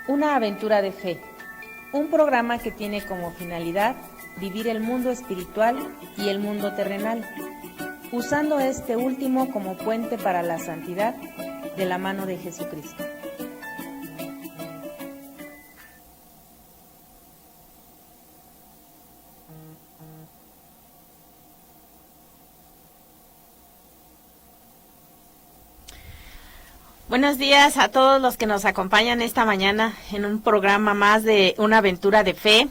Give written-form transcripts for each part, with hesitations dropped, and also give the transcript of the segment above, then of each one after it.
Una aventura de fe, un programa que tiene como finalidad vivir el mundo espiritual y el mundo terrenal, usando este último como puente para la santidad de la mano de Jesucristo. Buenos días a todos los que nos acompañan esta mañana en un programa más de Una Aventura de Fe.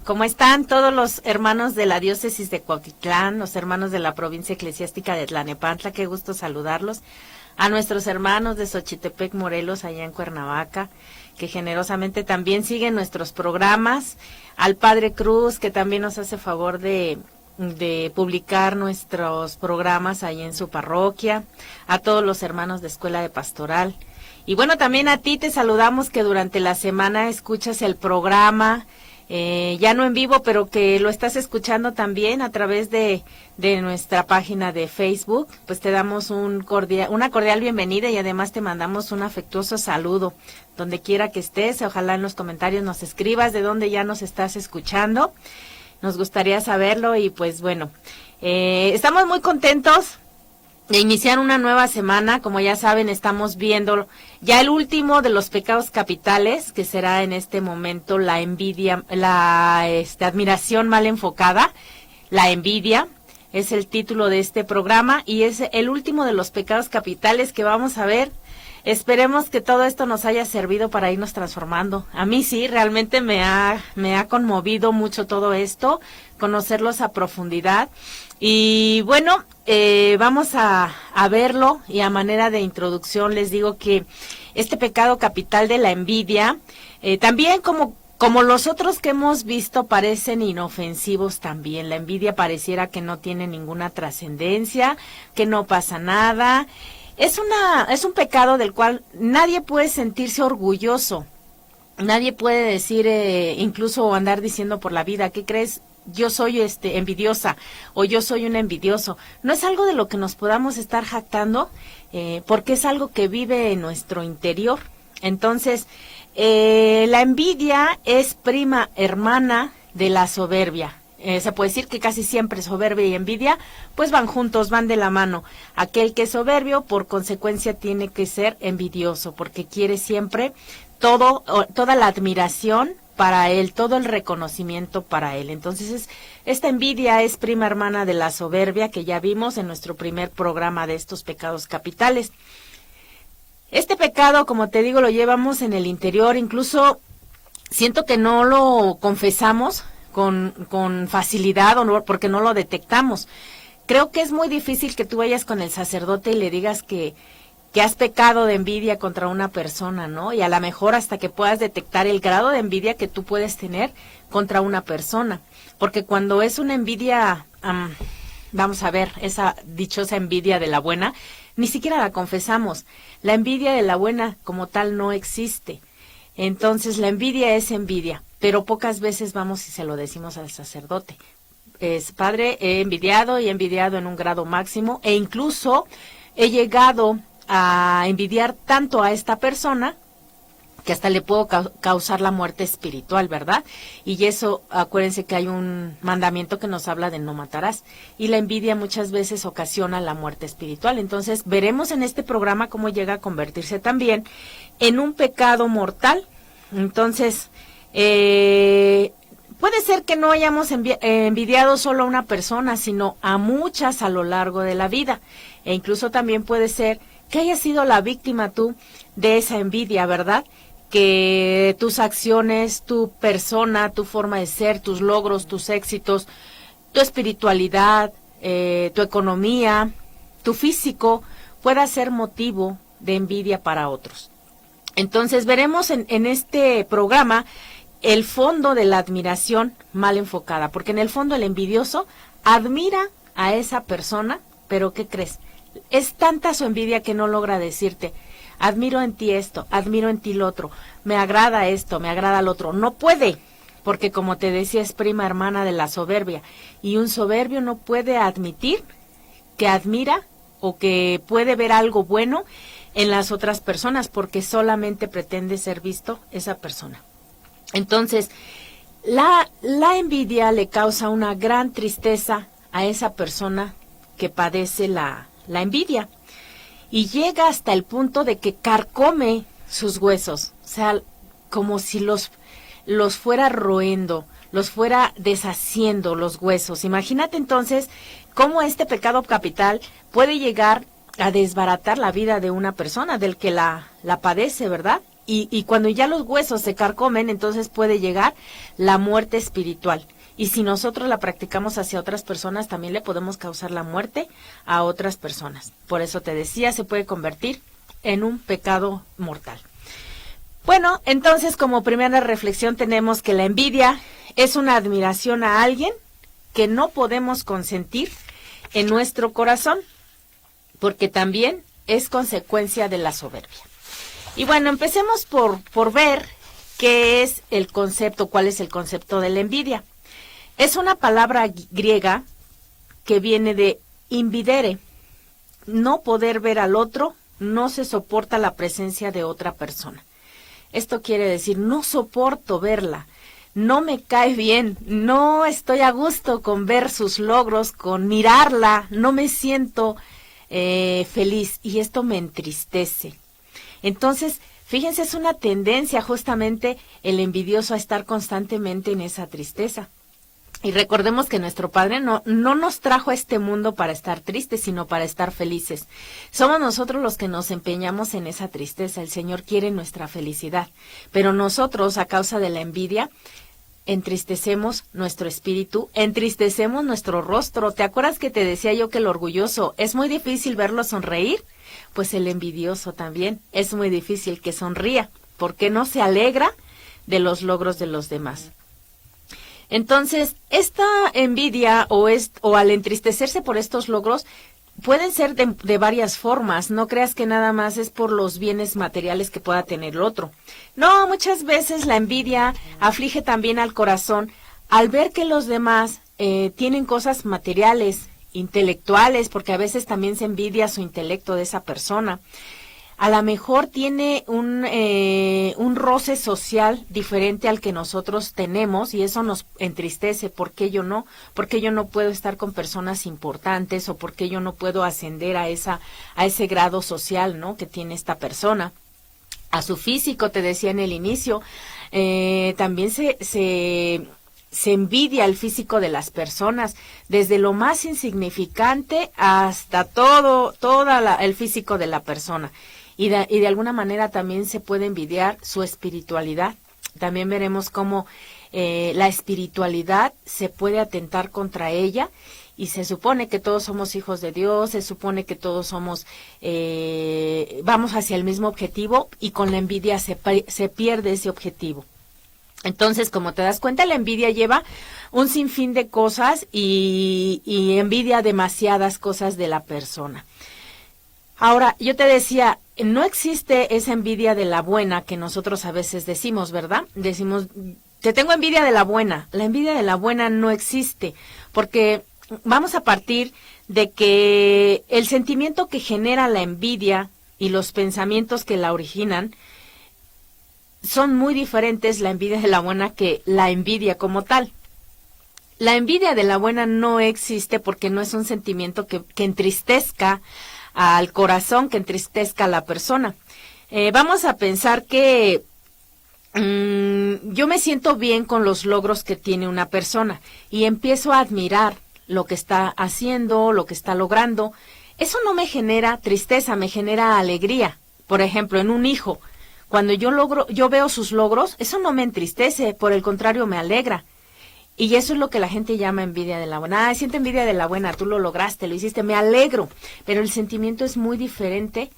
¿Cómo están todos los hermanos de la diócesis de Cuautitlán, los hermanos de la provincia eclesiástica de Tlanepantla? Qué gusto saludarlos. A nuestros hermanos de Xochitepec, Morelos, allá en Cuernavaca, que generosamente también siguen nuestros programas. Al Padre Cruz, que también nos hace favor de publicar nuestros programas ahí en su parroquia, a todos los hermanos de Escuela de Pastoral. Y bueno, también a ti te saludamos, que durante la semana escuchas el programa, ya no en vivo, pero que lo estás escuchando también a través de nuestra página de Facebook. Pues te damos una cordial bienvenida y además te mandamos un afectuoso saludo donde quiera que estés. Ojalá en los comentarios nos escribas de dónde ya nos estás escuchando. Nos gustaría saberlo y pues bueno, estamos muy contentos de iniciar una nueva semana. Como ya saben, estamos viendo ya el último de los pecados capitales, que será en este momento la envidia, la admiración mal enfocada. La envidia es el título de este programa y es el último de los pecados capitales que vamos a ver. Esperemos que todo esto nos haya servido para irnos transformando. A mí sí, realmente me ha conmovido mucho todo esto, conocerlos a profundidad. Y bueno, vamos a verlo, y a manera de introducción les digo que este pecado capital de la envidia, también como los otros que hemos visto, parecen inofensivos también. La envidia pareciera que no tiene ninguna trascendencia, que no pasa nada. Es un pecado del cual nadie puede sentirse orgulloso. Nadie puede decir, incluso andar diciendo por la vida, ¿qué crees? Yo soy envidiosa, o yo soy un envidioso. No es algo de lo que nos podamos estar jactando, porque es algo que vive en nuestro interior. Entonces, la envidia es prima hermana de la soberbia. Se puede decir que casi siempre soberbia y envidia pues van juntos, van de la mano. Aquel que es soberbio, por consecuencia, tiene que ser envidioso, porque quiere siempre toda la admiración para él, todo el reconocimiento para él. Entonces, esta envidia es prima hermana de la soberbia, que ya vimos en nuestro primer programa de estos pecados capitales. Este pecado, como te digo, lo llevamos en el interior. Incluso siento que no lo confesamos con facilidad, o porque no lo detectamos. Creo que es muy difícil que tú vayas con el sacerdote y le digas que has pecado de envidia contra una persona, ¿no? Y a lo mejor hasta que puedas detectar el grado de envidia que tú puedes tener contra una persona. Porque cuando es una envidia, vamos a ver, esa dichosa envidia de la buena, ni siquiera la confesamos. La envidia de la buena como tal no existe. Entonces la envidia es envidia, pero pocas veces vamos y se lo decimos al sacerdote. Padre, he envidiado en un grado máximo, e incluso he llegado a envidiar tanto a esta persona que hasta le puedo causar la muerte espiritual, ¿verdad? Y eso, acuérdense que hay un mandamiento que nos habla de no matarás, y la envidia muchas veces ocasiona la muerte espiritual. Entonces, veremos en este programa cómo llega a convertirse también en un pecado mortal. Entonces, puede ser que no hayamos envidiado solo a una persona, sino a muchas a lo largo de la vida. E incluso también puede ser que hayas sido la víctima tú de esa envidia, ¿verdad? Que tus acciones, tu persona, tu forma de ser, tus logros, tus éxitos, tu espiritualidad, tu economía, tu físico, pueda ser motivo de envidia para otros. Entonces veremos en este programa el fondo de la admiración mal enfocada, porque en el fondo el envidioso admira a esa persona, pero ¿qué crees? Es tanta su envidia que no logra decirte, admiro en ti esto, admiro en ti lo otro, me agrada esto, me agrada lo otro. No puede, porque como te decía, es prima hermana de la soberbia, y un soberbio no puede admitir que admira o que puede ver algo bueno en las otras personas, porque solamente pretende ser visto esa persona. Entonces, la envidia le causa una gran tristeza a esa persona que padece la envidia, y llega hasta el punto de que carcome sus huesos, o sea, como si los fuera roendo, los fuera deshaciendo los huesos. Imagínate entonces cómo este pecado capital puede llegar a desbaratar la vida de una persona, del que la padece, ¿verdad? Y cuando ya los huesos se carcomen, entonces puede llegar la muerte espiritual. Y si nosotros la practicamos hacia otras personas, también le podemos causar la muerte a otras personas. Por eso te decía, se puede convertir en un pecado mortal. Bueno, entonces como primera reflexión tenemos que la envidia es una admiración a alguien que no podemos consentir en nuestro corazón, porque también es consecuencia de la soberbia. Y bueno, empecemos por ver qué es el concepto, cuál es el concepto de la envidia. Es una palabra griega que viene de invidere, no poder ver al otro, no se soporta la presencia de otra persona. Esto quiere decir, no soporto verla, no me cae bien, no estoy a gusto con ver sus logros, con mirarla, no me siento feliz, y esto me entristece. Entonces, fíjense, es una tendencia justamente el envidioso a estar constantemente en esa tristeza. Y recordemos que nuestro Padre no nos trajo a este mundo para estar tristes, sino para estar felices. Somos nosotros los que nos empeñamos en esa tristeza. El Señor quiere nuestra felicidad. Pero nosotros, a causa de la envidia, entristecemos nuestro espíritu, entristecemos nuestro rostro. ¿Te acuerdas que te decía yo que el orgulloso es muy difícil verlo sonreír? Pues el envidioso también es muy difícil que sonría, porque no se alegra de los logros de los demás. Entonces, esta envidia o al entristecerse por estos logros pueden ser de varias formas. No creas que nada más es por los bienes materiales que pueda tener el otro. No, muchas veces la envidia aflige también al corazón al ver que los demás tienen cosas materiales, intelectuales, porque a veces también se envidia su intelecto de esa persona. A lo mejor tiene un roce social diferente al que nosotros tenemos, y eso nos entristece. ¿Por qué yo no? ¿Por qué yo no puedo estar con personas importantes? ¿O por qué yo no puedo ascender a ese grado social, ¿no?, que tiene esta persona? A su físico, te decía en el inicio, también se envidia el físico de las personas, desde lo más insignificante hasta el físico de la persona. Y de alguna manera también se puede envidiar su espiritualidad. También veremos cómo la espiritualidad se puede atentar contra ella, y se supone que todos somos hijos de Dios, se supone que todos somos, vamos hacia el mismo objetivo, y con la envidia se pierde ese objetivo. Entonces, como te das cuenta, la envidia lleva un sinfín de cosas y envidia demasiadas cosas de la persona. Ahora, yo te decía, no existe esa envidia de la buena que nosotros a veces decimos, ¿verdad? Decimos, te tengo envidia de la buena. La envidia de la buena no existe, porque vamos a partir de que el sentimiento que genera la envidia y los pensamientos que la originan son muy diferentes, la envidia de la buena, que la envidia como tal. La envidia de la buena no existe porque no es un sentimiento que entristezca al corazón, que entristezca a la persona. Vamos a pensar que yo me siento bien con los logros que tiene una persona y empiezo a admirar lo que está haciendo, lo que está logrando. Eso no me genera tristeza, me genera alegría. Por ejemplo, en un hijo, cuando yo veo sus logros, eso no me entristece, por el contrario, me alegra. Y eso es lo que la gente llama envidia de la buena. Siento envidia de la buena, tú lo lograste, lo hiciste, me alegro. Pero el sentimiento es muy diferente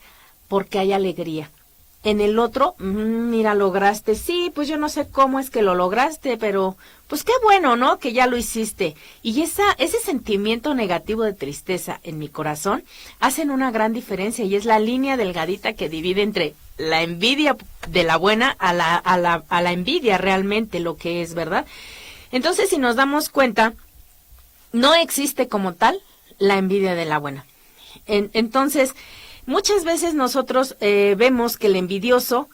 porque hay alegría. En el otro, mira, lograste, sí, pues yo no sé cómo es que lo lograste, pero pues qué bueno, ¿no?, que ya lo hiciste. Y ese sentimiento negativo de tristeza en mi corazón hacen una gran diferencia, y es la línea delgadita que divide entre la envidia de la buena a la envidia realmente, lo que es, ¿verdad? Entonces, si nos damos cuenta, no existe como tal la envidia de la buena. Entonces, Muchas veces nosotros vemos que el envidioso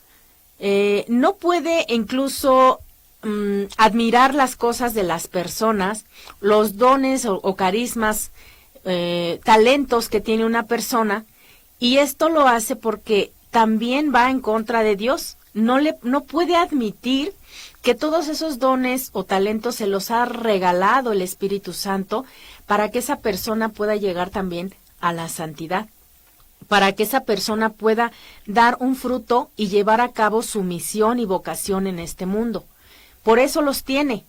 no puede incluso admirar las cosas de las personas, los dones o carismas, talentos que tiene una persona, y esto lo hace porque también va en contra de Dios. No puede admitir que todos esos dones o talentos se los ha regalado el Espíritu Santo para que esa persona pueda llegar también a la santidad, para que esa persona pueda dar un fruto y llevar a cabo su misión y vocación en este mundo. Por eso los tiene.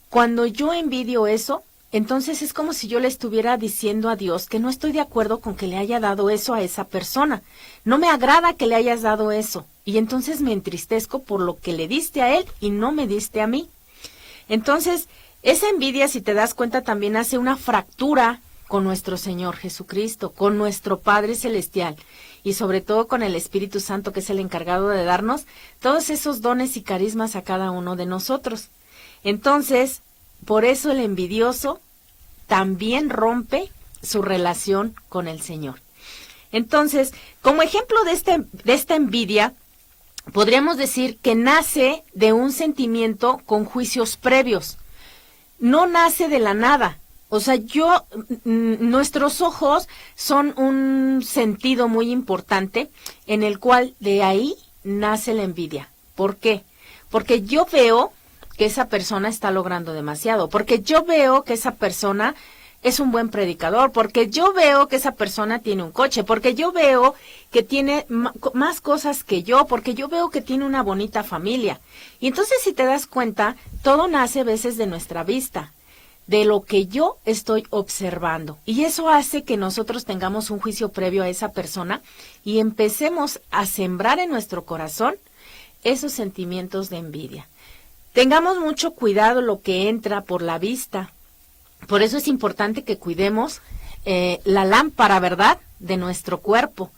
Cuando yo envidio eso, entonces es como si yo le estuviera diciendo a Dios que no estoy de acuerdo con que le haya dado eso a esa persona. No me agrada que le hayas dado eso. Y entonces me entristezco por lo que le diste a él y no me diste a mí. Entonces, esa envidia, si te das cuenta, también hace una fractura con nuestro Señor Jesucristo, con nuestro Padre Celestial y sobre todo con el Espíritu Santo, que es el encargado de darnos todos esos dones y carismas a cada uno de nosotros. Entonces, por eso el envidioso también rompe su relación con el Señor. Entonces, como ejemplo de esta envidia, podríamos decir que nace de un sentimiento con juicios previos. No nace de la nada. O sea, nuestros ojos son un sentido muy importante en el cual de ahí nace la envidia. ¿Por qué? Porque yo veo que esa persona está logrando demasiado, porque yo veo que esa persona es un buen predicador, porque yo veo que esa persona tiene un coche, porque yo veo que tiene más cosas que yo, porque yo veo que tiene una bonita familia. Y entonces, si te das cuenta, todo nace a veces de nuestra vista, de lo que yo estoy observando. Y eso hace que nosotros tengamos un juicio previo a esa persona y empecemos a sembrar en nuestro corazón esos sentimientos de envidia. Tengamos mucho cuidado lo que entra por la vista. Por eso es importante que cuidemos la lámpara, ¿verdad?, de nuestro cuerpo,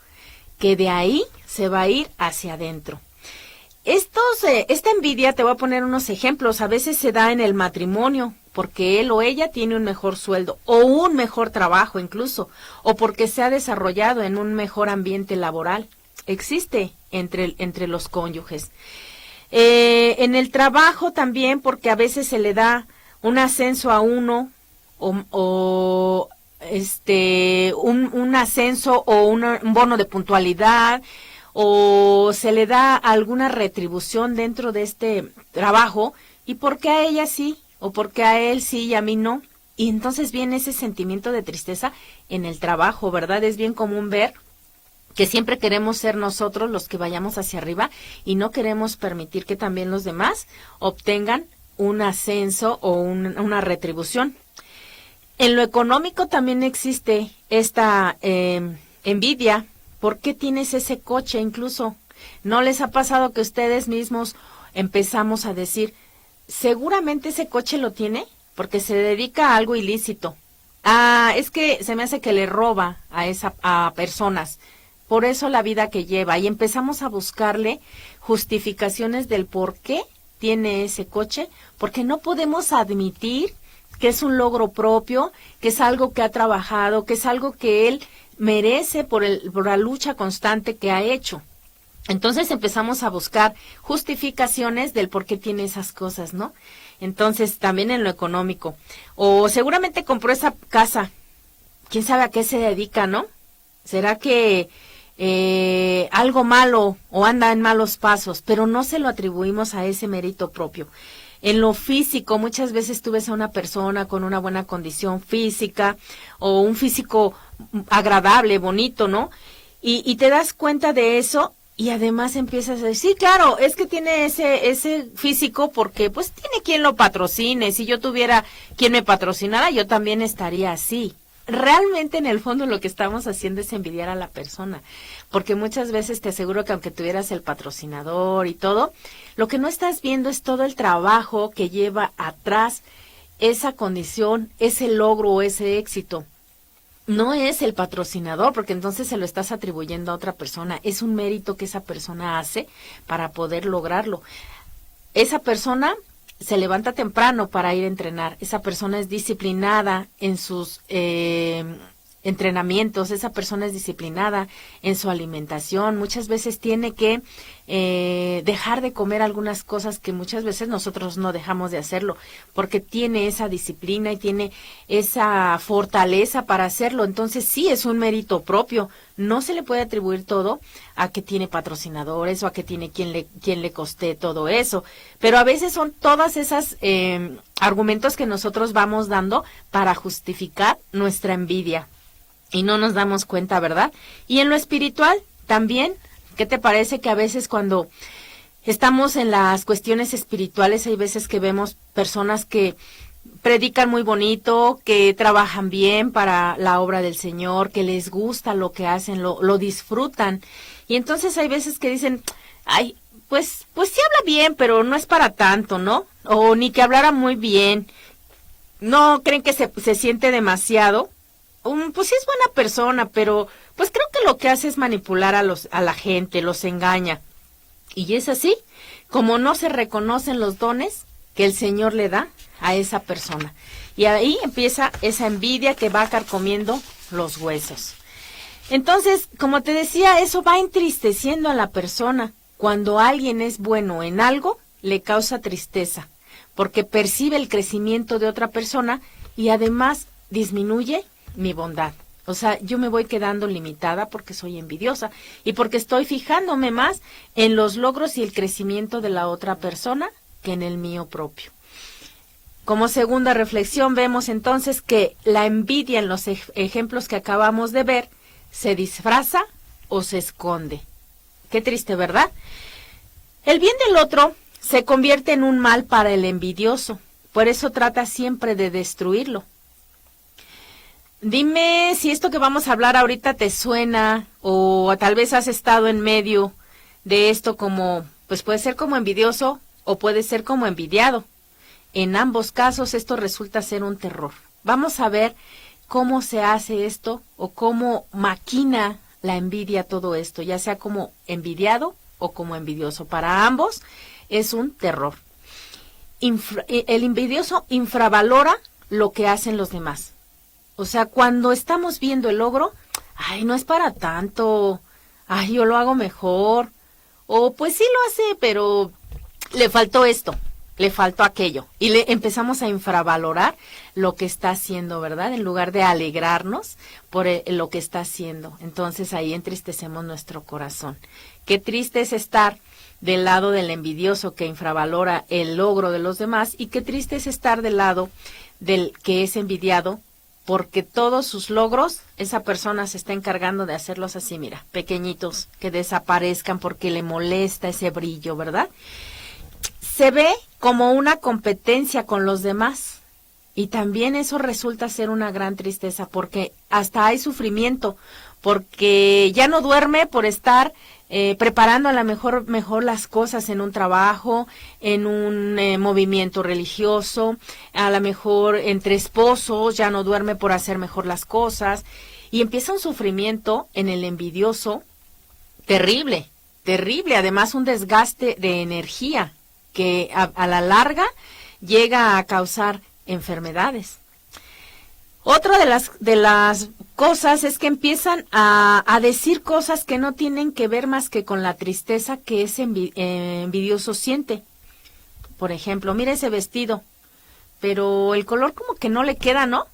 que de ahí se va a ir hacia adentro. Esta envidia, te voy a poner unos ejemplos, a veces se da en el matrimonio, porque él o ella tiene un mejor sueldo, o un mejor trabajo incluso, o porque se ha desarrollado en un mejor ambiente laboral. Existe entre los cónyuges. En el trabajo también, porque a veces se le da un ascenso a uno, un ascenso o un bono de puntualidad, o se le da alguna retribución dentro de este trabajo, y por qué a ella sí, o por qué a él sí y a mí no. Y entonces viene ese sentimiento de tristeza en el trabajo, ¿verdad? Es bien común ver que siempre queremos ser nosotros los que vayamos hacia arriba y no queremos permitir que también los demás obtengan un ascenso o una retribución. En lo económico también existe esta envidia. ¿Por qué tienes ese coche incluso? ¿No les ha pasado que ustedes mismos empezamos a decir, seguramente ese coche lo tiene porque se dedica a algo ilícito? Ah, es que se me hace que le roba a personas. Por eso la vida que lleva. Y empezamos a buscarle justificaciones del por qué tiene ese coche, porque no podemos admitir que es un logro propio, que es algo que ha trabajado, que es algo que él merece por la lucha constante que ha hecho. Entonces empezamos a buscar justificaciones del por qué tiene esas cosas, ¿no? Entonces también en lo económico. O seguramente compró esa casa. ¿Quién sabe a qué se dedica, no? ¿Será que algo malo o anda en malos pasos? Pero no se lo atribuimos a ese mérito propio. En lo físico, muchas veces tú ves a una persona con una buena condición física o un físico agradable, bonito, ¿no? Y te das cuenta de eso y además empiezas a decir, sí, claro, es que tiene ese físico porque pues tiene quien lo patrocine. Si yo tuviera quien me patrocinara, yo también estaría así. Realmente en el fondo lo que estamos haciendo es envidiar a la persona, porque muchas veces te aseguro que aunque tuvieras el patrocinador y todo, lo que no estás viendo es todo el trabajo que lleva atrás esa condición, ese logro o ese éxito. No es el patrocinador, porque entonces se lo estás atribuyendo a otra persona, es un mérito que esa persona hace para poder lograrlo. Esa persona se levanta temprano para ir a entrenar. Esa persona es disciplinada en sus entrenamientos, esa persona es disciplinada en su alimentación, muchas veces tiene que dejar de comer algunas cosas que muchas veces nosotros no dejamos de hacerlo, porque tiene esa disciplina y tiene esa fortaleza para hacerlo. Entonces sí es un mérito propio, no se le puede atribuir todo a que tiene patrocinadores o a que tiene quien le coste todo eso, pero a veces son todas esas argumentos que nosotros vamos dando para justificar nuestra envidia y no nos damos cuenta, ¿verdad? Y en lo espiritual también, ¿qué te parece que a veces cuando estamos en las cuestiones espirituales hay veces que vemos personas que predican muy bonito, que trabajan bien para la obra del Señor, que les gusta lo que hacen, lo disfrutan, y entonces hay veces que dicen, ay, pues sí habla bien, pero no es para tanto, ¿no? O ni que hablara muy bien, no creen que se siente demasiado. Pues sí es buena persona, pero pues creo que lo que hace es manipular a la gente, los engaña. Y es así, como no se reconocen los dones que el Señor le da a esa persona. Y ahí empieza esa envidia que va carcomiendo los huesos. Entonces, como te decía, eso va entristeciendo a la persona. Cuando alguien es bueno en algo, le causa tristeza, porque percibe el crecimiento de otra persona y además disminuye mi bondad. O sea, yo me voy quedando limitada porque soy envidiosa y porque estoy fijándome más en los logros y el crecimiento de la otra persona que en el mío propio. Como segunda reflexión vemos entonces que la envidia en los ejemplos que acabamos de ver se disfraza o se esconde. Qué triste, ¿verdad? El bien del otro se convierte en un mal para el envidioso, por eso trata siempre de destruirlo. Dime si esto que vamos a hablar ahorita te suena o tal vez has estado en medio de esto como, pues puede ser como envidioso o puede ser como envidiado. En ambos casos esto resulta ser un terror. Vamos a ver cómo se hace esto o cómo maquina la envidia todo esto, ya sea como envidiado o como envidioso. Para ambos es un terror. El envidioso infravalora lo que hacen los demás. O sea, cuando estamos viendo el logro, ay, no es para tanto, ay, yo lo hago mejor, o pues sí lo hace, pero le faltó esto, le faltó aquello, y le empezamos a infravalorar lo que está haciendo, ¿verdad? En lugar de alegrarnos por lo que está haciendo. Entonces ahí entristecemos nuestro corazón. Qué triste es estar del lado del envidioso que infravalora el logro de los demás, y qué triste es estar del lado del que es envidiado, porque todos sus logros, esa persona se está encargando de hacerlos así, mira, pequeñitos, que desaparezcan porque le molesta ese brillo, ¿verdad? Se ve como una competencia con los demás y también eso resulta ser una gran tristeza porque hasta hay sufrimiento, porque ya no duerme por estar preparando a lo mejor las cosas en un trabajo, en un movimiento religioso, a lo mejor entre esposos, ya no duerme por hacer mejor las cosas, y empieza un sufrimiento en el envidioso terrible, terrible, además un desgaste de energía que a la larga llega a causar enfermedades. Otra de las cosas es que empiezan a decir cosas que no tienen que ver más que con la tristeza que ese envidioso siente. Por ejemplo, mira ese vestido, pero el color como que no le queda, ¿no?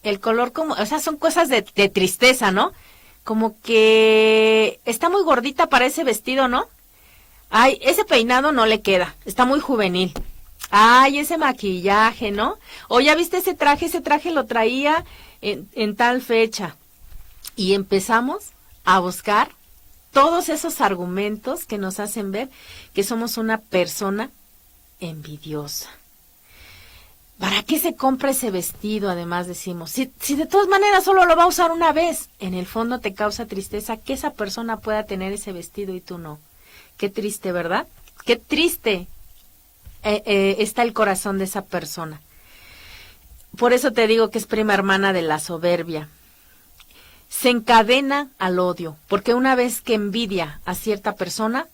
El color como, o sea, son cosas de tristeza, ¿no? Como que está muy gordita para ese vestido, ¿no? Ay, ese peinado no le queda, está muy juvenil. Ay, ese maquillaje, ¿no? O ya viste ese traje lo traía en tal fecha. Y empezamos a buscar todos esos argumentos que nos hacen ver que somos una persona envidiosa. ¿Para qué se compra ese vestido? Además decimos, si de todas maneras solo lo va a usar una vez, en el fondo te causa tristeza que esa persona pueda tener ese vestido y tú no. Qué triste, ¿verdad? Qué triste está el corazón de esa persona. Por eso te digo que es prima hermana de la soberbia. Se encadena al odio, porque una vez que envidia a cierta persona,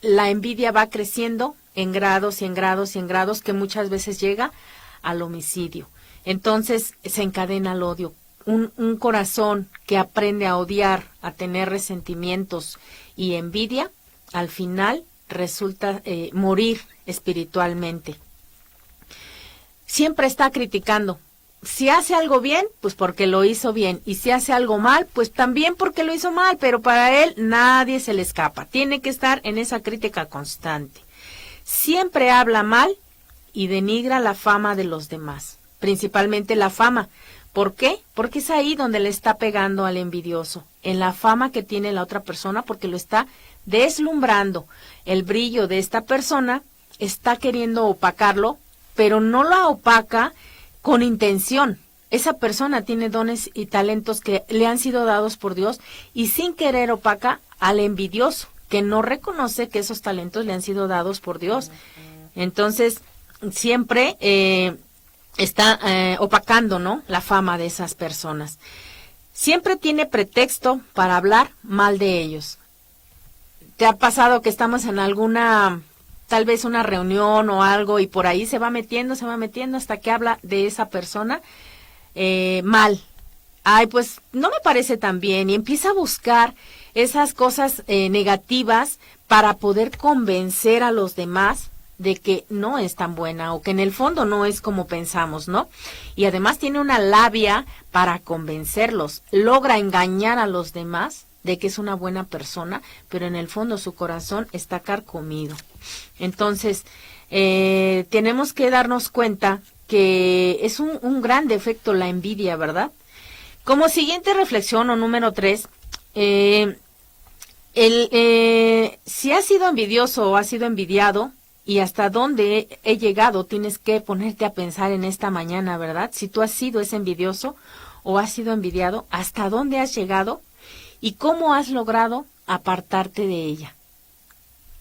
la envidia va creciendo en grados y en grados y en grados que muchas veces llega al homicidio. Entonces se encadena al odio. un corazón que aprende a odiar, a tener resentimientos y envidia, al final resulta morir espiritualmente. Siempre está criticando. Si hace algo bien, pues porque lo hizo bien. Y si hace algo mal, pues también porque lo hizo mal. Pero para él nadie se le escapa. Tiene que estar en esa crítica constante. Siempre habla mal y denigra la fama de los demás. Principalmente la fama. ¿Por qué? Porque es ahí donde le está pegando al envidioso. En la fama que tiene la otra persona, porque lo está deslumbrando. El brillo de esta persona está queriendo opacarlo, pero no lo opaca con intención. Esa persona tiene dones y talentos que le han sido dados por Dios y sin querer opaca al envidioso, que no reconoce que esos talentos le han sido dados por Dios. Entonces, siempre está opacando, ¿no?, la fama de esas personas. Siempre tiene pretexto para hablar mal de ellos. ¿Te ha pasado que estamos en alguna, tal vez una reunión o algo, y por ahí se va metiendo hasta que habla de esa persona mal? Ay, pues no me parece tan bien, y empieza a buscar esas cosas negativas para poder convencer a los demás de que no es tan buena o que en el fondo no es como pensamos, ¿no? Y además tiene una labia para convencerlos, logra engañar a los demás de que es una buena persona, pero en el fondo su corazón está carcomido. Entonces, tenemos que darnos cuenta que es un gran defecto la envidia, ¿verdad? Como siguiente reflexión, o número 3, si has sido envidioso o has sido envidiado, y hasta dónde he llegado, tienes que ponerte a pensar en esta mañana, ¿verdad? Si tú has sido ese envidioso o has sido envidiado, ¿hasta dónde has llegado? ¿Y cómo has logrado apartarte de ella?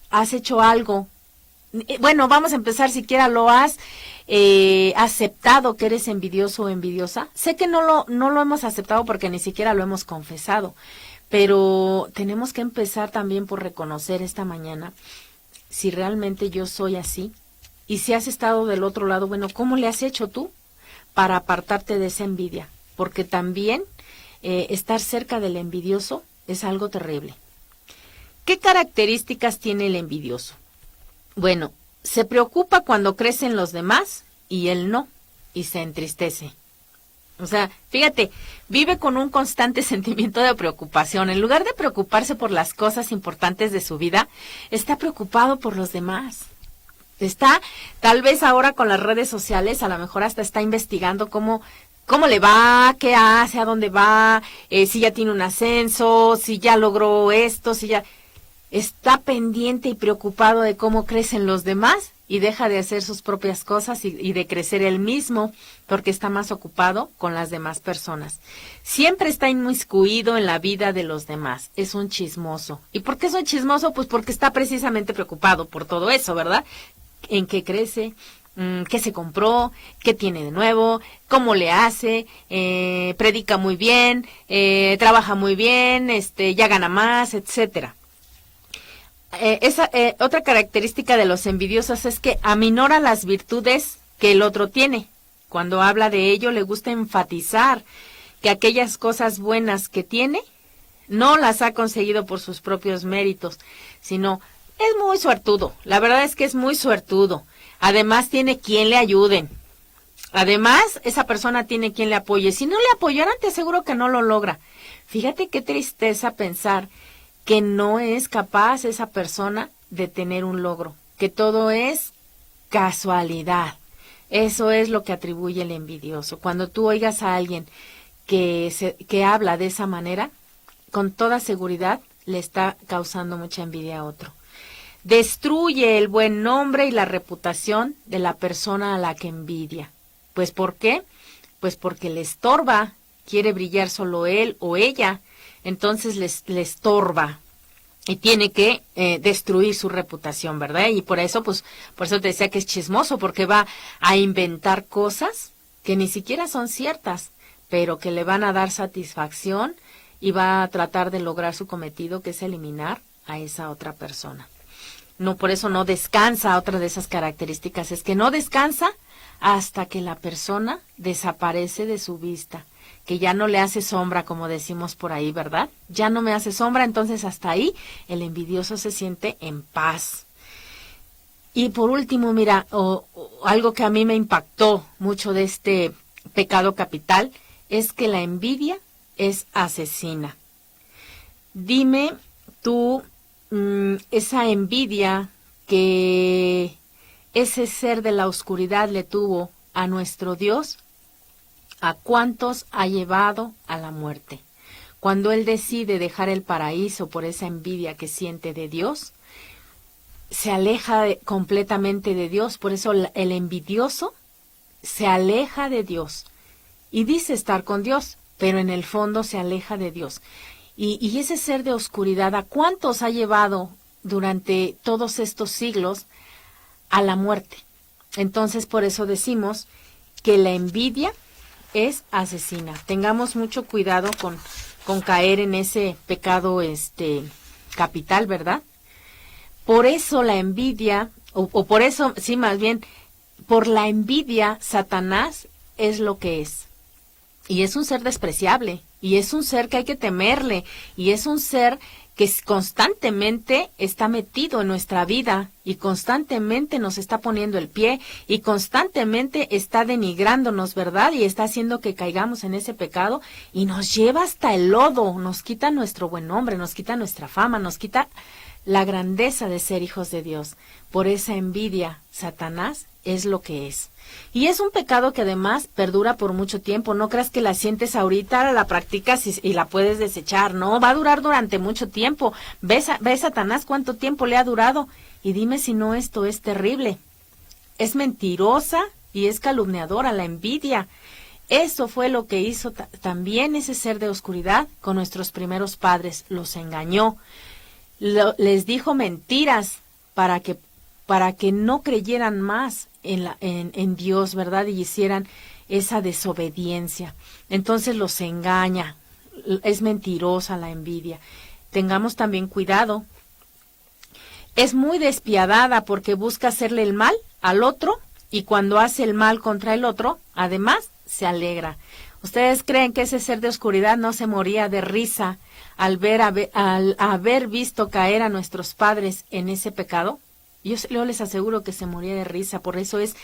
¿Has hecho algo? Bueno, vamos a empezar, siquiera lo has aceptado que eres envidioso o envidiosa. Sé que no lo hemos aceptado porque ni siquiera lo hemos confesado, pero tenemos que empezar también por reconocer esta mañana si realmente yo soy así. Y si has estado del otro lado, bueno, ¿cómo le has hecho tú para apartarte de esa envidia? Porque también estar cerca del envidioso es algo terrible. ¿Qué características tiene el envidioso? Bueno, se preocupa cuando crecen los demás y él no, y se entristece. O sea, fíjate, vive con un constante sentimiento de preocupación. En lugar de preocuparse por las cosas importantes de su vida, está preocupado por los demás. Está, tal vez ahora con las redes sociales, a lo mejor hasta está investigando cómo le va, qué hace, a dónde va, si ya tiene un ascenso, si ya logró esto, si ya... Está pendiente y preocupado de cómo crecen los demás y deja de hacer sus propias cosas y de crecer él mismo porque está más ocupado con las demás personas. Siempre está inmiscuido en la vida de los demás. Es un chismoso. ¿Y por qué es un chismoso? Pues porque está precisamente preocupado por todo eso, ¿verdad? En qué crece, qué se compró, qué tiene de nuevo, cómo le hace, predica muy bien, trabaja muy bien, ya gana más, etcétera. Otra característica de los envidiosos es que aminora las virtudes que el otro tiene. Cuando habla de ello, le gusta enfatizar que aquellas cosas buenas que tiene no las ha conseguido por sus propios méritos, sino es muy suertudo. La verdad es que es muy suertudo. Además, tiene quien le ayuden. Además, esa persona tiene quien le apoye. Si no le apoyaran, te aseguro que no lo logra. Fíjate qué tristeza pensar que no es capaz esa persona de tener un logro, que todo es casualidad. Eso es lo que atribuye el envidioso. Cuando tú oigas a alguien que habla de esa manera, con toda seguridad le está causando mucha envidia a otro. Destruye el buen nombre y la reputación de la persona a la que envidia. ¿Pues por qué? Pues porque le estorba, quiere brillar solo él o ella, entonces le estorba y tiene que destruir su reputación, ¿verdad? Y por eso te decía que es chismoso, porque va a inventar cosas que ni siquiera son ciertas, pero que le van a dar satisfacción y va a tratar de lograr su cometido, que es eliminar a esa otra persona. No, por eso no descansa. Otra de esas características es que no descansa hasta que la persona desaparece de su vista, que ya no le hace sombra, como decimos por ahí, ¿verdad? Ya no me hace sombra, entonces hasta ahí el envidioso se siente en paz. Y por último, mira, algo que a mí me impactó mucho de este pecado capital es que la envidia es asesina. Dime tú, esa envidia que ese ser de la oscuridad le tuvo a nuestro Dios, ¿a cuántos ha llevado a la muerte? Cuando Él decide dejar el paraíso por esa envidia que siente de Dios, se aleja completamente de Dios. Por eso el envidioso se aleja de Dios y dice estar con Dios, pero en el fondo se aleja de Dios. Y ese ser de oscuridad, ¿a cuántos ha llevado durante todos estos siglos a la muerte? Entonces, por eso decimos que la envidia es asesina. Tengamos mucho cuidado con caer en ese pecado capital, ¿verdad? Por eso la envidia, o por eso, sí, más bien, por la envidia, Satanás es lo que es. Y es un ser despreciable, y es un ser que hay que temerle, y es un ser que constantemente está metido en nuestra vida, y constantemente nos está poniendo el pie, y constantemente está denigrándonos, ¿verdad? Y está haciendo que caigamos en ese pecado, y nos lleva hasta el lodo, nos quita nuestro buen nombre, nos quita nuestra fama, nos quita la grandeza de ser hijos de Dios. Por esa envidia, Satanás es lo que es. Y es un pecado que además perdura por mucho tiempo. No creas que la sientes ahorita, la practicas y la puedes desechar. No, va a durar durante mucho tiempo. Ve Satanás cuánto tiempo le ha durado. Y dime si no esto es terrible. Es mentirosa y es calumniadora la envidia. Eso fue lo que hizo también ese ser de oscuridad con nuestros primeros padres. Los engañó. Les dijo mentiras para que no creyeran más en Dios, ¿verdad? Y hicieran esa desobediencia. Entonces los engaña. Es mentirosa la envidia. Tengamos también cuidado. Es muy despiadada porque busca hacerle el mal al otro, y cuando hace el mal contra el otro, además se alegra. ¿Ustedes creen que ese ser de oscuridad no se moría de risa al haber visto caer a nuestros padres en ese pecado? Yo les aseguro que se moría de risa. Por eso es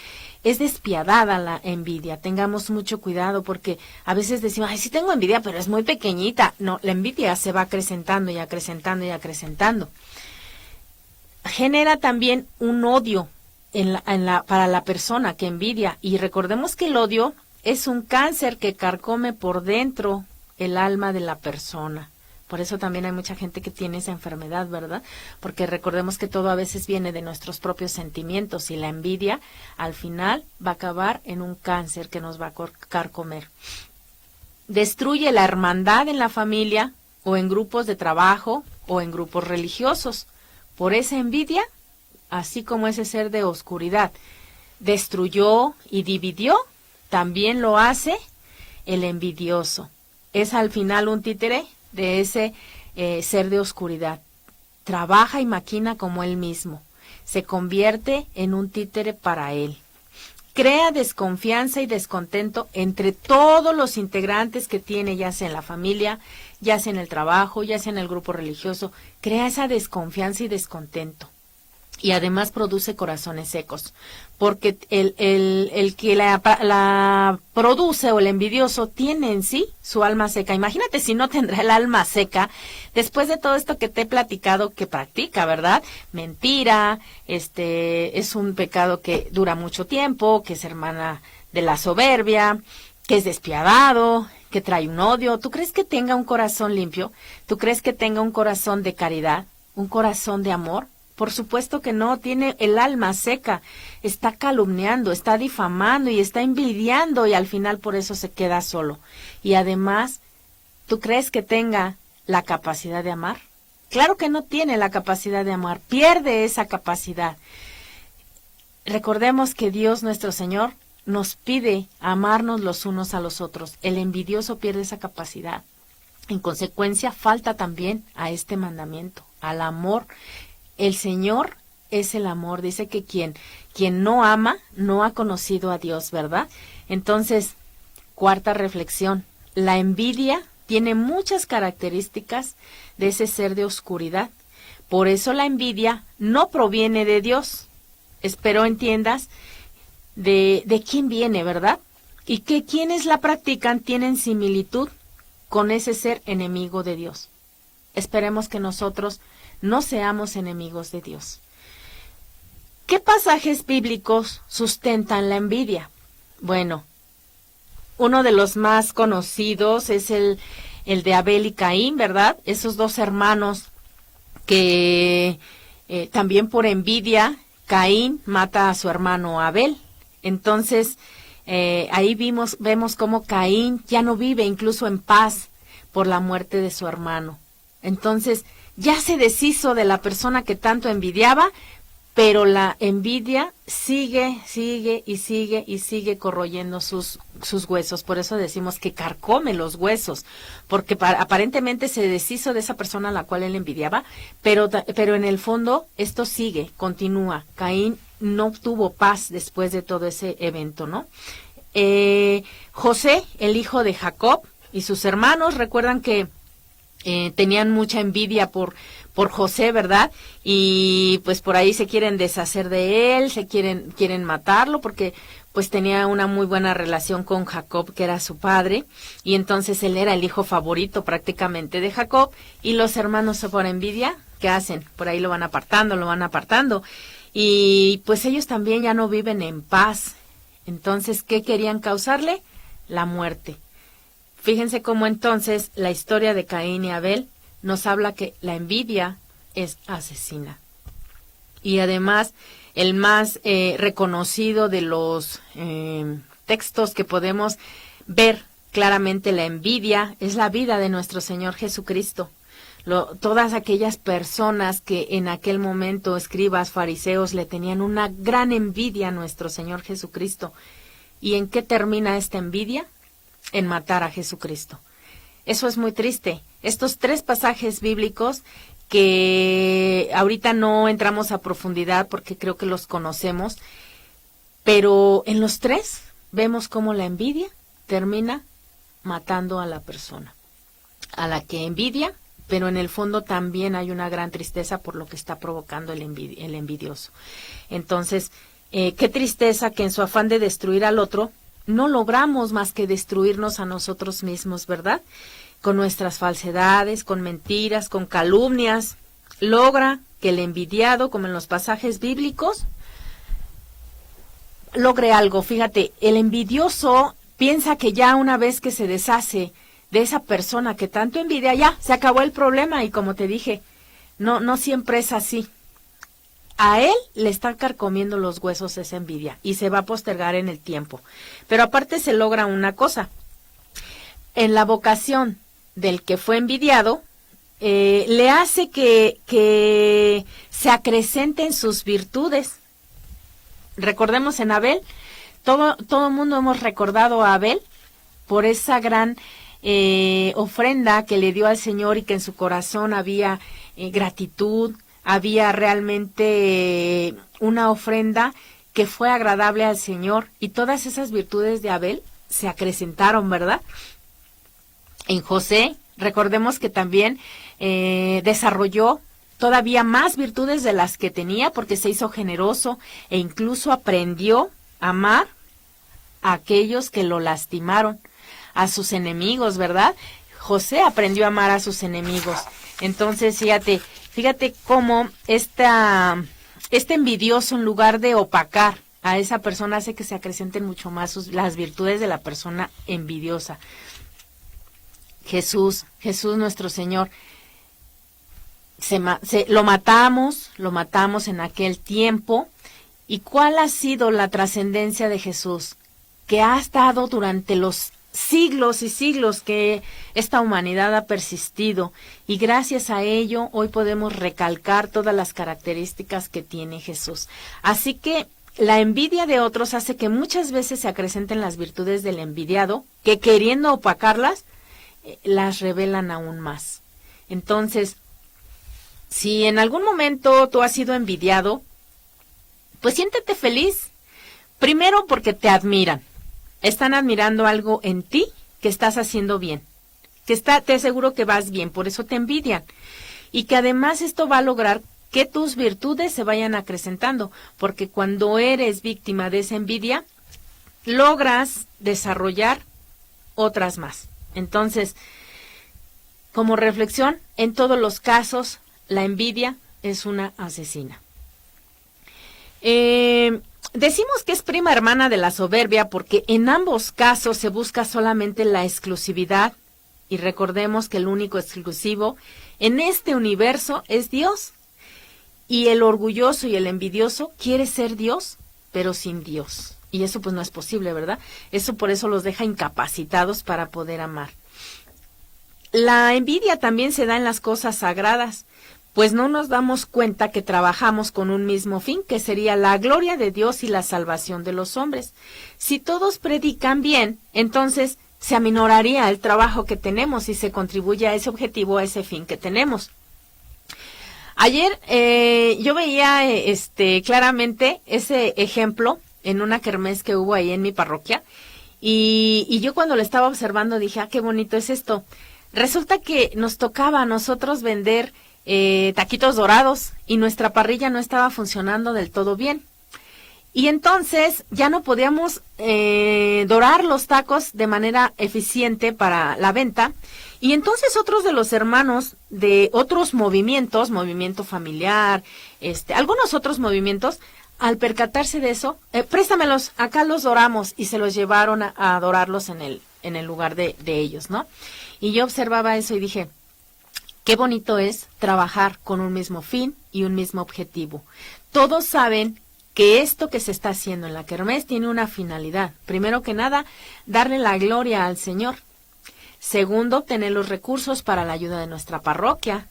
despiadada la envidia. Tengamos mucho cuidado, porque a veces decimos, ay, sí tengo envidia, pero es muy pequeñita. No, la envidia se va acrecentando y acrecentando y acrecentando. Genera también un odio para la persona que envidia. Y recordemos que el odio es un cáncer que carcome por dentro el alma de la persona. Por eso también hay mucha gente que tiene esa enfermedad, ¿verdad? Porque recordemos que todo a veces viene de nuestros propios sentimientos, y la envidia al final va a acabar en un cáncer que nos va a carcomer. Destruye la hermandad en la familia, o en grupos de trabajo, o en grupos religiosos. Por esa envidia, así como ese ser de oscuridad destruyó y dividió, también lo hace el envidioso. Es al final un títere de ese ser de oscuridad. Trabaja y maquina como él mismo. Se convierte en un títere para él. Crea desconfianza y descontento entre todos los integrantes que tiene, ya sea en la familia, ya sea en el trabajo, ya sea en el grupo religioso. Crea esa desconfianza y descontento. Y además produce corazones secos, porque el que la produce, o el envidioso, tiene en sí su alma seca. Imagínate si no tendrá el alma seca después de todo esto que te he platicado que practica, ¿verdad? Mentira, es un pecado que dura mucho tiempo, que es hermana de la soberbia, que es despiadado, que trae un odio. ¿Tú crees que tenga un corazón limpio? ¿Tú crees que tenga un corazón de caridad, un corazón de amor? Por supuesto que no, tiene el alma seca, está calumniando, está difamando y está envidiando, y al final por eso se queda solo. Y además, ¿tú crees que tenga la capacidad de amar? Claro que no tiene la capacidad de amar, pierde esa capacidad. Recordemos que Dios nuestro Señor nos pide amarnos los unos a los otros. El envidioso pierde esa capacidad. En consecuencia, falta también a este mandamiento, al amor. El Señor es el amor. Dice que quien no ama no ha conocido a Dios, ¿verdad? Entonces, cuarta reflexión, la envidia tiene muchas características de ese ser de oscuridad. Por eso la envidia no proviene de Dios. Espero entiendas de quién viene, ¿verdad? Y que quienes la practican tienen similitud con ese ser enemigo de Dios. Esperemos que nosotros no seamos enemigos de Dios. ¿Qué pasajes bíblicos sustentan la envidia? Bueno, uno de los más conocidos es el de Abel y Caín, ¿verdad? Esos dos hermanos que también por envidia, Caín mata a su hermano Abel. Entonces, ahí vemos cómo Caín ya no vive incluso en paz por la muerte de su hermano. Entonces, ya se deshizo de la persona que tanto envidiaba, pero la envidia sigue corroyendo sus huesos. Por eso decimos que carcome los huesos, porque aparentemente se deshizo de esa persona a la cual él envidiaba, pero en el fondo esto sigue, continúa. Caín no tuvo paz después de todo ese evento, ¿no? José, el hijo de Jacob, y sus hermanos, recuerdan que tenían mucha envidia por José, ¿verdad? Y pues por ahí se quieren deshacer de él, quieren matarlo porque pues tenía una muy buena relación con Jacob, que era su padre, y entonces él era el hijo favorito prácticamente de Jacob, y los hermanos por envidia, ¿qué hacen? Por ahí lo van apartando, y pues ellos también ya no viven en paz. Entonces, ¿qué querían causarle? La muerte. Fíjense cómo entonces la historia de Caín y Abel nos habla que la envidia es asesina. Y además, el más reconocido de los textos que podemos ver claramente la envidia es la vida de nuestro Señor Jesucristo. Todas aquellas personas que en aquel momento, escribas, fariseos, le tenían una gran envidia a nuestro Señor Jesucristo. ¿Y en qué termina esta envidia? En matar a Jesucristo. Eso es muy triste. Estos tres pasajes bíblicos que ahorita no entramos a profundidad porque creo que los conocemos, pero en los tres vemos cómo la envidia termina matando a la persona, a la que envidia, pero en el fondo también hay una gran tristeza por lo que está provocando el envidioso. Entonces, qué tristeza que en su afán de destruir al otro, no logramos más que destruirnos a nosotros mismos, ¿verdad? Con nuestras falsedades, con mentiras, con calumnias, logra que el envidiado, como en los pasajes bíblicos, logre algo. Fíjate, el envidioso piensa que ya una vez que se deshace de esa persona que tanto envidia, ya se acabó el problema, y como te dije, no siempre es así. A él le están carcomiendo los huesos esa envidia y se va a postergar en el tiempo. Pero aparte se logra una cosa. En la vocación del que fue envidiado, le hace que se acrecenten sus virtudes. Recordemos en Abel, todo el mundo hemos recordado a Abel por esa gran ofrenda que le dio al Señor y que en su corazón había gratitud, había realmente una ofrenda que fue agradable al Señor, y todas esas virtudes de Abel se acrecentaron, ¿verdad? En José, recordemos que también desarrolló todavía más virtudes de las que tenía, porque se hizo generoso e incluso aprendió a amar a aquellos que lo lastimaron, a sus enemigos, ¿verdad? José aprendió a amar a sus enemigos. Entonces, fíjate cómo este envidioso, en lugar de opacar a esa persona, hace que se acrecenten mucho más las virtudes de la persona envidiosa. Jesús nuestro Señor, lo matamos en aquel tiempo. ¿Y cuál ha sido la trascendencia de Jesús? Que ha estado durante los siglos y siglos que esta humanidad ha persistido, y gracias a ello hoy podemos recalcar todas las características que tiene Jesús. Así que la envidia de otros hace que muchas veces se acrecenten las virtudes del envidiado, que queriendo opacarlas, las revelan aún más. Entonces, si en algún momento tú has sido envidiado, Pues siéntete feliz. Primero porque te admiran. Están admirando algo en ti que estás haciendo bien. Te aseguro que vas bien, por eso te envidian. Y que además esto va a lograr que tus virtudes se vayan acrecentando, porque cuando eres víctima de esa envidia, logras desarrollar otras más. Entonces, como reflexión, en todos los casos, la envidia es una asesina. Decimos que es prima hermana de la soberbia porque en ambos casos se busca solamente la exclusividad, y recordemos que el único exclusivo en este universo es Dios. Y el orgulloso y el envidioso quiere ser Dios, pero sin Dios. Y eso pues no es posible, ¿verdad? Eso por eso los deja incapacitados para poder amar. La envidia también se da en las cosas sagradas, pues no nos damos cuenta que trabajamos con un mismo fin, que sería la gloria de Dios y la salvación de los hombres. Si todos predican bien, entonces se aminoraría el trabajo que tenemos y se contribuye a ese objetivo, a ese fin que tenemos. Ayer yo veía claramente ese ejemplo en una kermés que hubo ahí en mi parroquia y yo cuando lo estaba observando dije, qué bonito es esto. Resulta que nos tocaba a nosotros vender taquitos dorados y nuestra parrilla no estaba funcionando del todo bien. Y entonces ya no podíamos dorar los tacos de manera eficiente para la venta. Y entonces otros de los hermanos de otros movimientos, movimiento familiar, algunos otros movimientos, al percatarse de eso, préstamelos, acá los doramos, y se los llevaron a dorarlos en el lugar de ellos, ¿no? Y yo observaba eso y dije, qué bonito es trabajar con un mismo fin y un mismo objetivo. Todos saben que esto que se está haciendo en la kermés tiene una finalidad. Primero que nada, darle la gloria al Señor. Segundo, obtener los recursos para la ayuda de nuestra parroquia,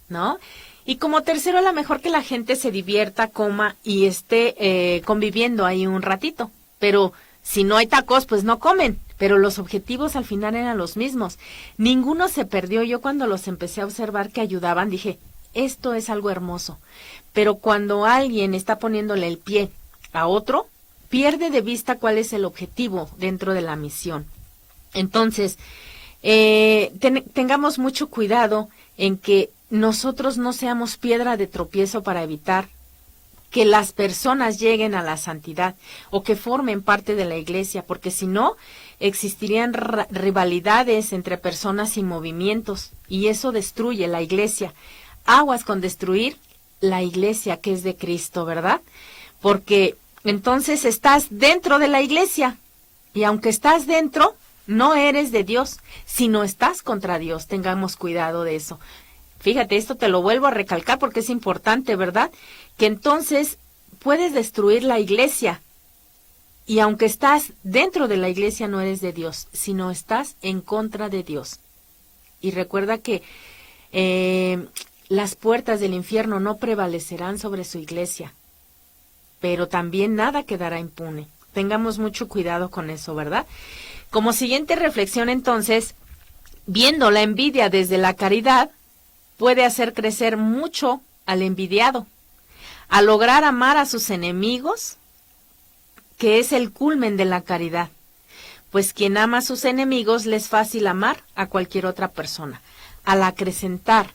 ¿no? Y como tercero, a lo mejor que la gente se divierta, coma y esté conviviendo ahí un ratito. Pero si no hay tacos, pues no comen. Pero los objetivos al final eran los mismos. Ninguno se perdió. Yo cuando los empecé a observar que ayudaban, dije, esto es algo hermoso. Pero cuando alguien está poniéndole el pie a otro, pierde de vista cuál es el objetivo dentro de la misión. Entonces, tengamos mucho cuidado en que nosotros no seamos piedra de tropiezo para evitar que las personas lleguen a la santidad o que formen parte de la iglesia, porque si no, existirían rivalidades entre personas y movimientos, y eso destruye la iglesia. Aguas con destruir la iglesia que es de Cristo, ¿verdad? Porque entonces estás dentro de la iglesia, y aunque estás dentro, no eres de Dios, sino estás contra Dios. Tengamos cuidado de eso. Fíjate, esto te lo vuelvo a recalcar porque es importante, ¿verdad? Que entonces puedes destruir la iglesia, y aunque estás dentro de la iglesia no eres de Dios, sino estás en contra de Dios. Y recuerda que las puertas del infierno no prevalecerán sobre su iglesia, pero también nada quedará impune. Tengamos mucho cuidado con eso, ¿verdad? Como siguiente reflexión, entonces, viendo la envidia desde la caridad, puede hacer crecer mucho al envidiado, a lograr amar a sus enemigos, que es el culmen de la caridad. Pues quien ama a sus enemigos le es fácil amar a cualquier otra persona. Al acrecentar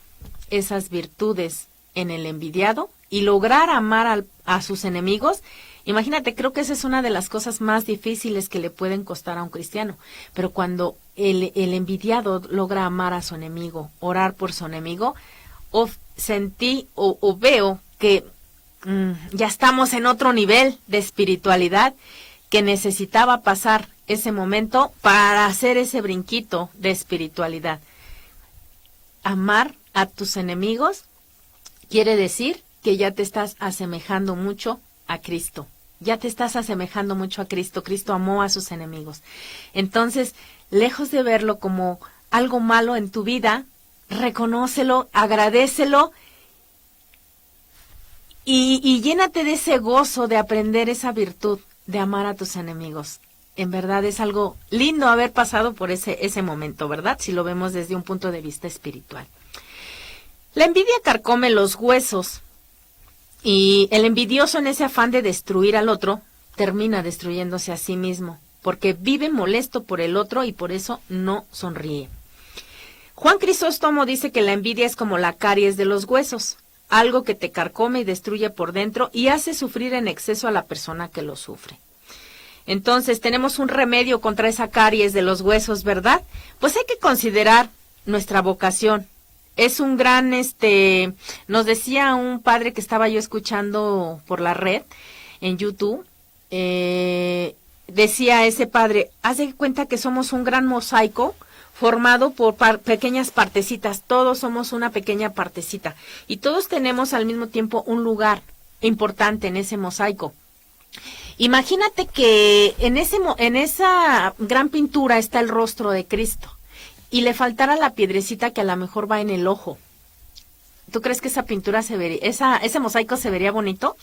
esas virtudes en el envidiado y lograr amar a sus enemigos, imagínate, creo que esa es una de las cosas más difíciles que le pueden costar a un cristiano. Pero cuando el envidiado logra amar a su enemigo, orar por su enemigo, sentí o veo que ya estamos en otro nivel de espiritualidad, que necesitaba pasar ese momento para hacer ese brinquito de espiritualidad. Amar a tus enemigos quiere decir que ya te estás asemejando mucho a Cristo. Ya te estás asemejando mucho a Cristo. Cristo amó a sus enemigos. Entonces, lejos de verlo como algo malo en tu vida, reconócelo, agradécelo y llénate de ese gozo de aprender esa virtud de amar a tus enemigos. En verdad es algo lindo haber pasado por ese momento, ¿verdad? Si lo vemos desde un punto de vista espiritual. La envidia carcome los huesos Y el envidioso, en ese afán de destruir al otro, termina destruyéndose a sí mismo, porque vive molesto por el otro y por eso no sonríe. Juan Crisóstomo dice que la envidia es como la caries de los huesos, algo que te carcome y destruye por dentro y hace sufrir en exceso a la persona que lo sufre. Entonces, tenemos un remedio contra esa caries de los huesos, ¿verdad? Pues hay que considerar nuestra vocación. Es un gran, nos decía un padre que estaba yo escuchando por la red, en YouTube, decía ese padre, haz de cuenta que somos un gran mosaico formado por pequeñas partecitas, todos somos una pequeña partecita y todos tenemos al mismo tiempo un lugar importante en ese mosaico. Imagínate que en esa gran pintura está el rostro de Cristo y le faltara la piedrecita que a lo mejor va en el ojo. ¿Tú crees que esa pintura ese mosaico se vería bonito?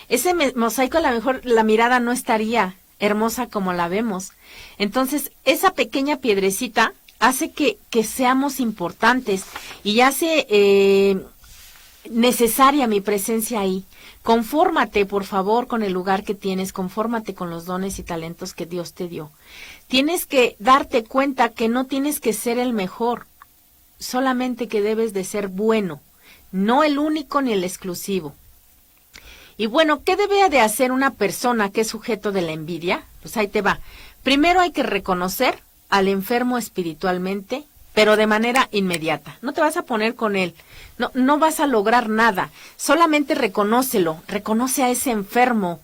Ese mosaico a lo mejor la mirada no estaría hermosa como la vemos. Entonces, esa pequeña piedrecita hace que seamos importantes y hace necesaria mi presencia ahí. Confórmate, por favor, con el lugar que tienes, confórmate con los dones y talentos que Dios te dio. Tienes que darte cuenta que no tienes que ser el mejor, solamente que debes de ser bueno, no el único ni el exclusivo. Y bueno, ¿qué debe de hacer una persona que es sujeto de la envidia? Pues ahí te va. Primero hay que reconocer al enfermo espiritualmente, pero de manera inmediata. No te vas a poner con él, no vas a lograr nada, solamente reconócelo, reconoce a ese enfermo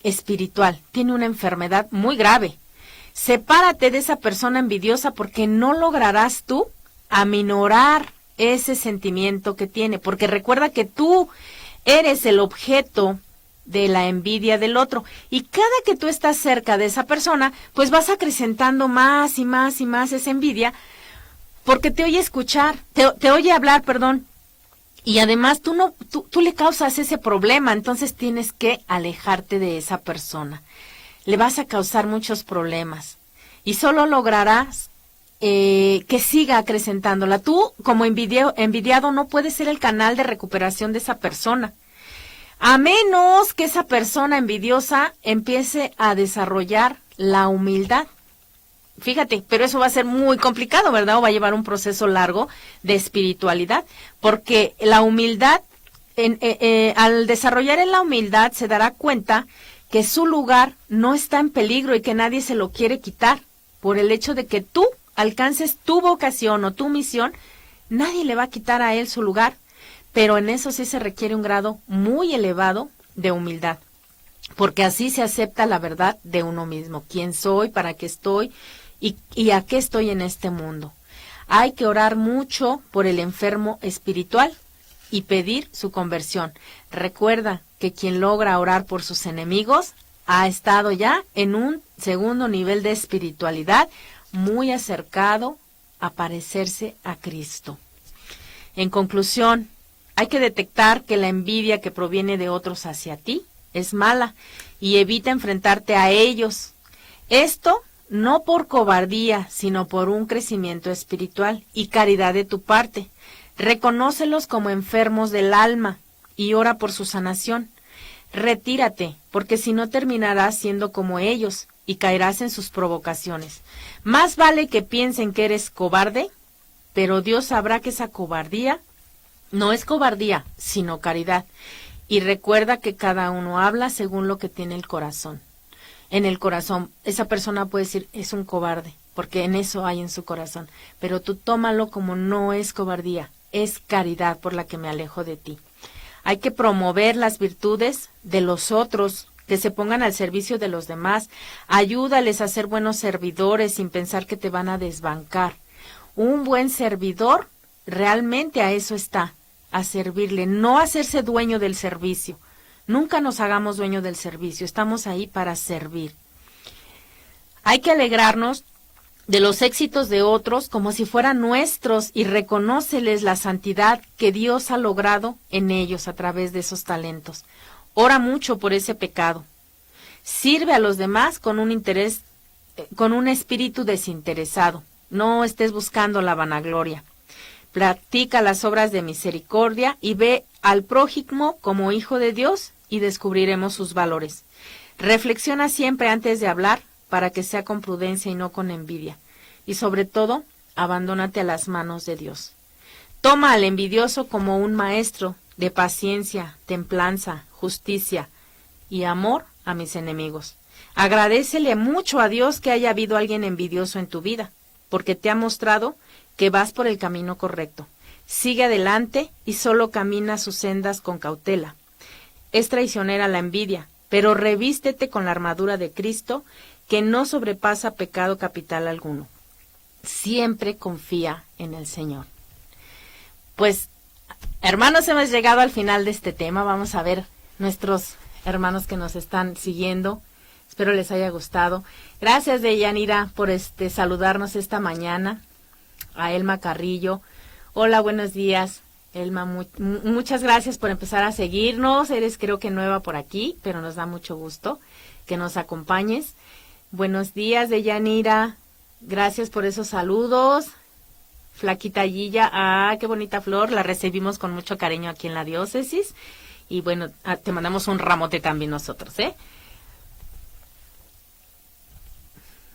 espiritual, tiene una enfermedad muy grave. Sepárate de esa persona envidiosa porque no lograrás tú aminorar ese sentimiento que tiene, porque recuerda que tú eres el objeto de la envidia del otro, y cada que tú estás cerca de esa persona, pues vas acrecentando más y más y más esa envidia, porque te oye te oye hablar, y además tú le causas ese problema, entonces tienes que alejarte de esa persona. Le vas a causar muchos problemas, y solo lograrás que siga acrecentándola. Tú, como envidiado, no puedes ser el canal de recuperación de esa persona, a menos que esa persona envidiosa empiece a desarrollar la humildad. Fíjate, pero eso va a ser muy complicado, ¿verdad? O va a llevar un proceso largo de espiritualidad, porque la humildad, al desarrollar en la humildad, se dará cuenta que su lugar no está en peligro y que nadie se lo quiere quitar. Por el hecho de que tú alcances tu vocación o tu misión, nadie le va a quitar a él su lugar. Pero en eso sí se requiere un grado muy elevado de humildad, porque así se acepta la verdad de uno mismo. ¿Quién soy? ¿Para qué estoy? ¿Y a qué estoy en este mundo? Hay que orar mucho por el enfermo espiritual y pedir su conversión. Recuerda que quien logra orar por sus enemigos ha estado ya en un segundo nivel de espiritualidad muy acercado a parecerse a Cristo. En conclusión, hay que detectar que la envidia que proviene de otros hacia ti es mala y evita enfrentarte a ellos. Esto no por cobardía, sino por un crecimiento espiritual y caridad de tu parte. Reconócelos como enfermos del alma y ora por su sanación. Retírate, porque si no terminarás siendo como ellos y caerás en sus provocaciones. Más vale que piensen que eres cobarde, pero Dios sabrá que esa cobardía no es cobardía, sino caridad. Y recuerda que cada uno habla según lo que tiene el corazón. En el corazón, esa persona puede decir, es un cobarde, porque en eso hay en su corazón. Pero tú tómalo como no es cobardía, es caridad por la que me alejo de ti. Hay que promover las virtudes de los otros, que se pongan al servicio de los demás. Ayúdales a ser buenos servidores sin pensar que te van a desbancar. Un buen servidor realmente a eso está, a servirle, no a hacerse dueño del servicio. Nunca nos hagamos dueño del servicio, estamos ahí para servir. Hay que alegrarnos de los éxitos de otros como si fueran nuestros y reconóceles la santidad que Dios ha logrado en ellos a través de esos talentos. Ora mucho por ese pecado. Sirve a los demás con un interés, con un espíritu desinteresado. No estés buscando la vanagloria. Practica las obras de misericordia y ve al prójimo como hijo de Dios y descubriremos sus valores. Reflexiona siempre antes de hablar para que sea con prudencia y no con envidia. Y sobre todo, abandónate a las manos de Dios. Toma al envidioso como un maestro de paciencia, templanza, justicia y amor a mis enemigos. Agradécele mucho a Dios que haya habido alguien envidioso en tu vida, porque te ha mostrado que vas por el camino correcto. Sigue adelante y solo camina sus sendas con cautela. Es traicionera la envidia, pero revístete con la armadura de Cristo, que no sobrepasa pecado capital alguno. Siempre confía en el Señor. Pues, hermanos, hemos llegado al final de este tema. Vamos a ver nuestros hermanos que nos están siguiendo. Espero les haya gustado. Gracias, Deyanira, por saludarnos esta mañana. A Elma Carrillo. Hola, buenos días. Elma, muchas gracias por empezar a seguirnos. Eres creo que nueva por aquí, pero nos da mucho gusto que nos acompañes. Buenos días, Deyanira. Gracias por esos saludos. Flaquita Yilla, qué bonita flor. La recibimos con mucho cariño aquí en la diócesis. Y bueno, te mandamos un ramote también nosotros, ¿eh?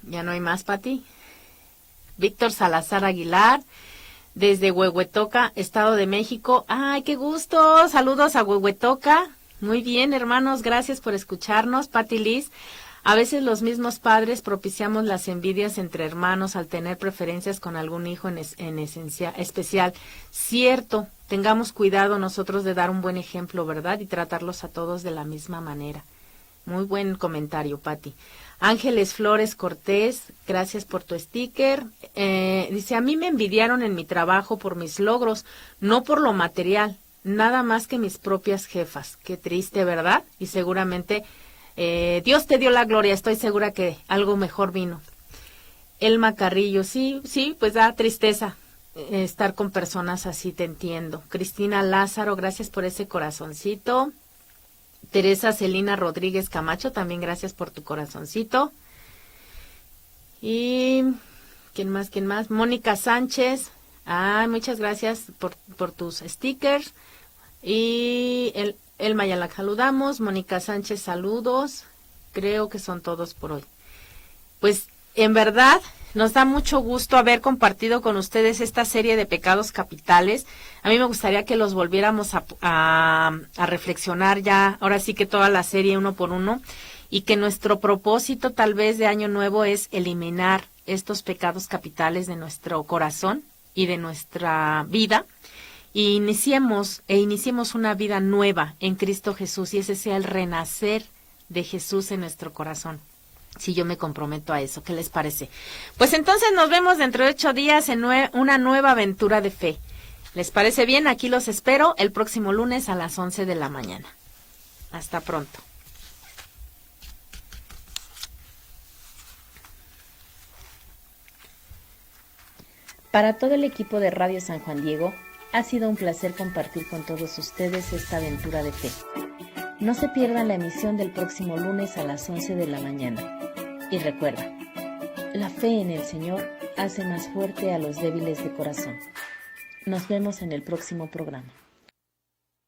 Ya no hay más, Pati. Víctor Salazar Aguilar, desde Huehuetoca, Estado de México. ¡Ay, qué gusto! Saludos a Huehuetoca. Muy bien, hermanos, gracias por escucharnos. Pati Liz, a veces los mismos padres propiciamos las envidias entre hermanos al tener preferencias con algún hijo en esencia especial. Cierto, tengamos cuidado nosotros de dar un buen ejemplo, ¿verdad? Y tratarlos a todos de la misma manera. Muy buen comentario, Pati. Ángeles Flores Cortés, gracias por tu sticker. Dice, a mí me envidiaron en mi trabajo por mis logros, no por lo material, nada más que mis propias jefas. Qué triste, ¿verdad? Y seguramente Dios te dio la gloria, estoy segura que algo mejor vino. Elma Carrillo, sí, pues da tristeza estar con personas así, te entiendo. Cristina Lázaro, gracias por ese corazoncito. Teresa Celina Rodríguez Camacho, también gracias por tu corazoncito. Y ¿quién más? Mónica Sánchez, muchas gracias por tus stickers. Y Elma ya la saludamos. Mónica Sánchez, saludos. Creo que son todos por hoy. Pues en verdad nos da mucho gusto haber compartido con ustedes esta serie de pecados capitales. A mí me gustaría que los volviéramos a reflexionar ya, ahora sí que toda la serie uno por uno, y que nuestro propósito tal vez de año nuevo es eliminar estos pecados capitales de nuestro corazón y de nuestra vida, y iniciemos una vida nueva en Cristo Jesús, y ese sea el renacer de Jesús en nuestro corazón. Si yo me comprometo a eso, ¿qué les parece? Pues entonces nos vemos dentro de 8 días en una nueva aventura de fe. ¿Les parece bien? Aquí los espero el próximo lunes a las 11 de la mañana. Hasta pronto. Para todo el equipo de Radio San Juan Diego, ha sido un placer compartir con todos ustedes esta aventura de fe. No se pierdan la emisión del próximo lunes a las 11 de la mañana. Y recuerda, la fe en el Señor hace más fuerte a los débiles de corazón. Nos vemos en el próximo programa.